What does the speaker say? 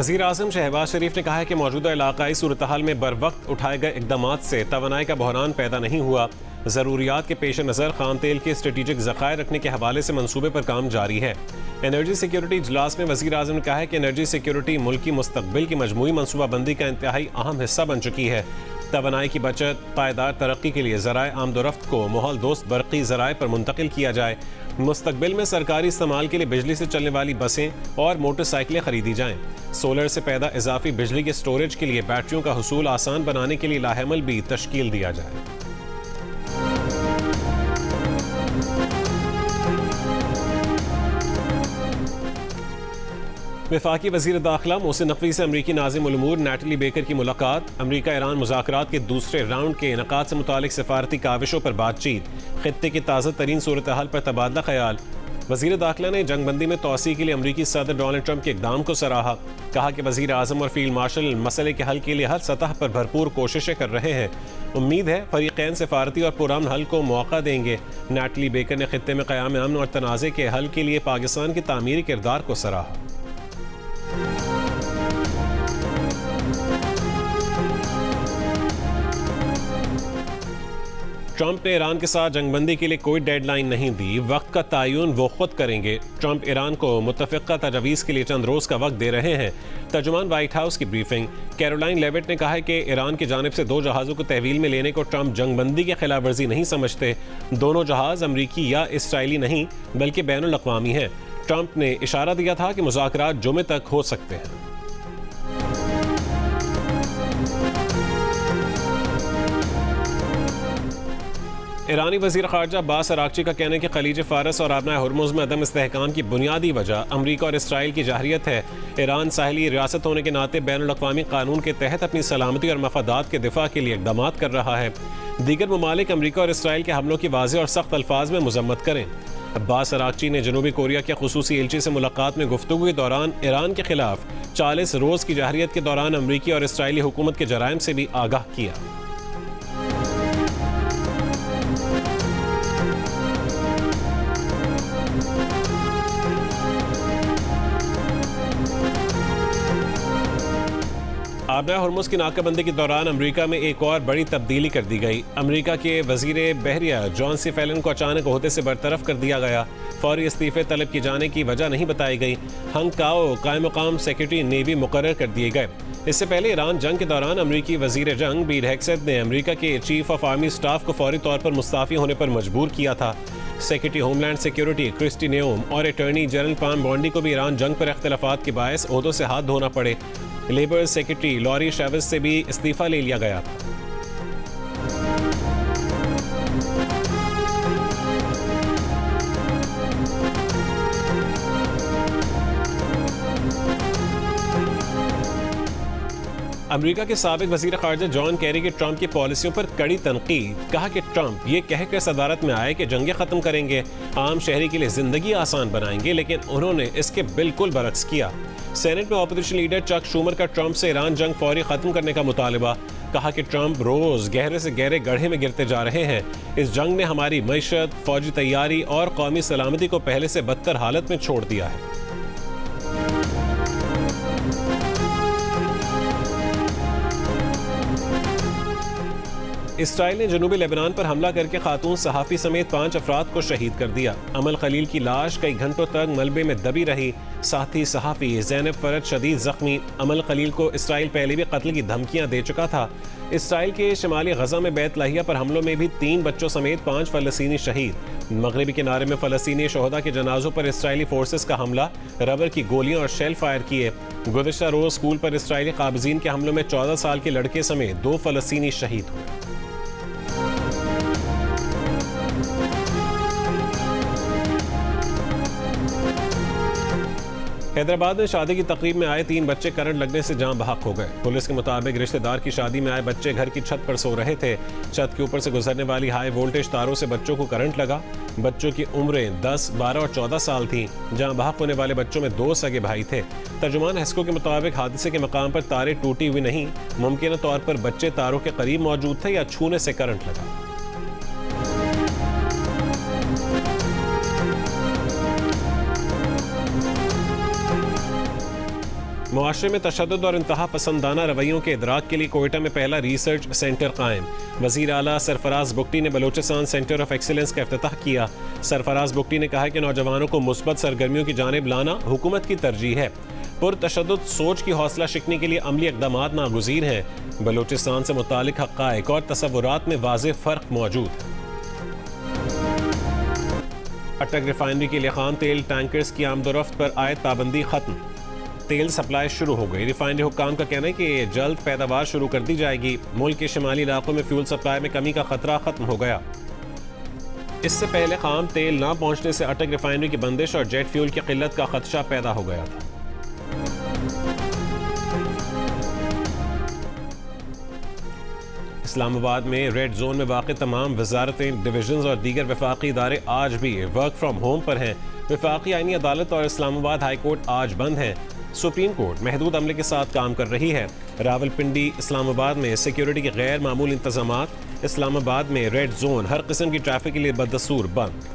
वज़ीर आज़म शहबाज शरीफ ने कहा है कि मौजूदा इलाकाई सूरत हाल में बर वक्त उठाए गए इकदामात से तवानाई का बहरान पैदा नहीं हुआ। ज़रूरियात के पेश नज़र खाम तेल के स्ट्रेटिजिक ज़खायर रखने के हवाले से मनसूबे पर काम जारी है। एनर्जी सिक्योरिटी इजलास में वज़ीर आज़म ने कहा है कि एनर्जी सिक्योरिटी मुल्क की मुस्तकबिल की मजमूई मनसूबाबंदी का इंतहाई अहम हिस्सा बन चुकी है। तवानाई की बचत, पायदार तरक्की के लिए ज़राए आमदोरफ्त को माहौल दोस्त बरक़ी ज़राए पर मुंतकिल किया जाए। मुस्तकबिल में सरकारी इस्तेमाल के लिए बिजली से चलने वाली बसें और मोटरसाइकिलें खरीदी जाएं। सोलर से पैदा इजाफी बिजली के स्टोरेज के लिए बैटरियों का हुसूल आसान बनाने के लिए लाहेमल भी तश्कील दिया जाए। वफाकी वज़ीर दाखिला मोहसिन नकवी से अमरीकी नाज़िम उल उमूर नैटली बेकर की मुलाकात। अमरीका ईरान मुज़ाकरात के दूसरे राउंड के इनेकाद से मुतालिक सफारती काविशों पर बातचीत। खित्ते की ताज़ा तरीन सूरत हाल पर तबादला ख्याल। वज़ीर दाखिला ने जंगबंदी में तोसी के लिए अमरीकी सदर डोनाल्ड ट्रंप के इक़दाम को सराहा। कहा कि वज़ीर आज़म और फील्ड मार्शल मसले के हल के लिए हर सतह पर भरपूर कोशिशें कर रहे हैं। उम्मीद है फ़रीक़ैन सफारती और पुरअमन हल को मौका देंगे। नैटली बेकर ने खित्ते में क़याम अमन और तनाज़े के हल के लिए पाकिस्तान की तामीरी किरदार को सराहा। ट्रंप ने ईरान के साथ जंगबंदी के लिए कोई डेडलाइन नहीं दी। वक्त का तयन वो खुद करेंगे। ट्रंप ईरान को मुतफ़िक़ा तजवीज़ के लिए चंद रोज़ का वक्त दे रहे हैं। तर्जुमान व्हाइट हाउस की ब्रीफिंग। कैरोलाइन लेविट ने कहा है कि ईरान की जानिब से 2 जहाज़ों को तहवील में लेने को ट्रंप जंगबंदी की खिलाफ वर्जी नहीं समझते। दोनों जहाज़ अमरीकी या इसराइली नहीं बल्कि बैनुल अक़वामी हैं। ट्रंप ने इशारा दिया था कि मुज़ाकरात जुमे तक हो सकते हैं। ईरानी वज़ीर ख़ारजा अब्बास अराग़ची का कहना है कि खलीज फ़ारस और आबना हुर्मुज़ में अदम इस्तेहकाम की बुनियादी वजह अमरीका और इसराइल की जाहिरियत है। ईरान साहिली रियासत होने के नाते बैनुल अक़वामी कानून के तहत अपनी सलामती और मफादात के दिफा के लिए इक़दामात कर रहा है। दीगर ममालिक अमरीका और इसराइल के हमलों की वाज़ेह और सख्त अल्फाज में मज़म्मत करें। अब्बास अराग़ची ने जनूबी कोरिया के ख़ुसूसी एलची से मुलाकात में गुफ्तगू के दौरान ईरान के खिलाफ 40 रोज़ की जाहिरियत के दौरान अमरीकी और इसराइली हुकूमत के जराइम से भी आगाह किया। आबरा हुर्मुज़ की नाकाबंदी के दौरान अमरीका में एक और बड़ी तब्दीली कर दी गई। अमरीका के वज़ीर बहरिया जॉन सी फैलन को अचानक ओहदे से बरतरफ कर दिया गया। फौरी इस्तीफ़े तलब की जाने की वजह नहीं बताई गई। हंग काओ कायम मकाम सेक्रेटरी नेवी मुकर्रर कर दिए गए। इससे पहले ईरान जंग के दौरान अमरीकी वज़ीर जंग बीर हेक्सेट ने अमरीका के चीफ ऑफ आर्मी स्टाफ को फौरी तौर पर मुस्ताफ़ी होने पर मजबूर किया था। सेक्रेटरी होमलैंड सिक्योरिटी क्रिस्टी नेओम और अटॉर्नी जनरल पाम बॉन्डी को भी ईरान जंग पर इख्तिलाफात के बायस ओहदों से हाथ धोना पड़े। लेबर सेक्रेटरी लॉरी शेविस से भी इस्तीफा ले लिया गया था। अमरीका के साबिक वज़ीर ख़ारजा जॉन कैरी की ट्रंप की पॉलिसियों पर कड़ी तनकीद। कहा कि ट्रंप ये कहकर सदारत में आए कि जंगें ख़त्म करेंगे, आम शहरी के लिए ज़िंदगी आसान बनाएंगे, लेकिन उन्होंने इसके बिल्कुल बरक्स किया। सेनेट में अपोजिशन लीडर चक शूमर का ट्रंप से ईरान जंग फौरी ख़त्म करने का मुतालबा। कहा कि ट्रंप रोज़ गहरे से गहरे गड्ढे में गिरते जा रहे हैं। इस जंग ने हमारी मईशत, फ़ौजी तैयारी और कौमी सलामती को पहले से बदतर हालत में छोड़ दिया है। इसराइल ने जनूबी लेबनान पर हमला करके खातून सहाफ़ी समेत 5 अफराद को शहीद कर दिया। अमल खलील की लाश कई घंटों तक मलबे में दबी रही। साथी सहाफ़ी ज़ैनब फ़रज शदीद ज़ख्मी। अमल खलील को इसराइल पहले भी कत्ल की धमकियां दे चुका था। इसराइल के शिमाली गज़ा में बैत लाहिया पर हमलों में भी 3 बच्चों समेत 5 फ़लस्तीनी शहीद। मगरबी किनारे में फ़लस्तीनी शहदा के जनाजों पर इसराइली फोर्सेस का हमला, रबर की गोलियां और शेल फायर किए। गुज़िश्ता रोज़ स्कूल पर इसराइली काबिज़ीन के हमलों में 14 साल के लड़के समेत 2 फ़लस्तीनी शहीद हुए। हैदराबाद में शादी की तकरीब में आए 3 बच्चे करंट लगने से जान बहक हो गए। पुलिस के मुताबिक रिश्तेदार की शादी में आए बच्चे घर की छत पर सो रहे थे। छत के ऊपर से गुजरने वाली हाई वोल्टेज तारों से बच्चों को करंट लगा। बच्चों की उम्रें 10, 12 और 14 साल थीं। जान बहक होने वाले बच्चों में 2 सगे भाई थे। तर्जुमान हेस्को के मुताबिक हादसे के मकाम पर तारें टूटी हुई नहीं, मुमकिन तौर पर बच्चे तारों के करीब मौजूद थे या छूने से करंट लगा। मुआशरे में तशद्दुद और इंतहा पसंदाना रवैयों के इदराक के लिए कोयटा में पहला रिसर्च सेंटर कायम। वज़ीर आला सरफराज बुगटी ने बलोचिस्तान सेंटर ऑफ एक्सीलेंस का इफ्तिताह किया। सरफराज बुगटी ने कहा कि नौजवानों को मुस्बत सरगर्मियों की जानिब लाना हुकूमत की तरजीह है। पुरतशद्दुद सोच की हौसला शिकनी के लिए अमली इक़दामात नागुज़ीर हैं। बलोचिस्तान से मुतालिक हक़ाइक़ और तसव्वुरात में वाज़ेह फ़र्क मौजूद है। अटक रिफाइनरी के लिए खाम तेल टैंकर्स की आमदोरफ्त पर आयद पाबंदी खत्म। तेल सप्लाई शुरू हो गई। रिफाइनरी हुक्काम का कहना है कि जल्द पैदावार शुरू कर दी जाएगी। मुल्क के शिमाली इलाकों में फ्यूल सप्लाई में कमी का खतरा खत्म हो गया। इससे पहले खाम तेल ना पहुंचने से अटक रिफाइनरी की बंदिश और जेट फ्यूल की किल्लत का खदशा पैदा हो गया था। इस्लामाबाद में रेड जोन में वाक़ तमाम वजारतें, डिवीजन और दीगर वफाकी इदारे आज भी वर्क फ्राम होम पर हैं। वफाकी आईनी अदालत और इस्लामाबाद हाई कोर्ट आज बंद हैं। सुप्रीम कोर्ट महदूद अमले के साथ काम कर रही है। रावलपिंडी इस्लामाबाद में सिक्योरिटी के गैर मामूली इंतजामात। इस्लामाबाद में रेड जोन हर किस्म की ट्रैफिक के लिए बदस्तूर बंद।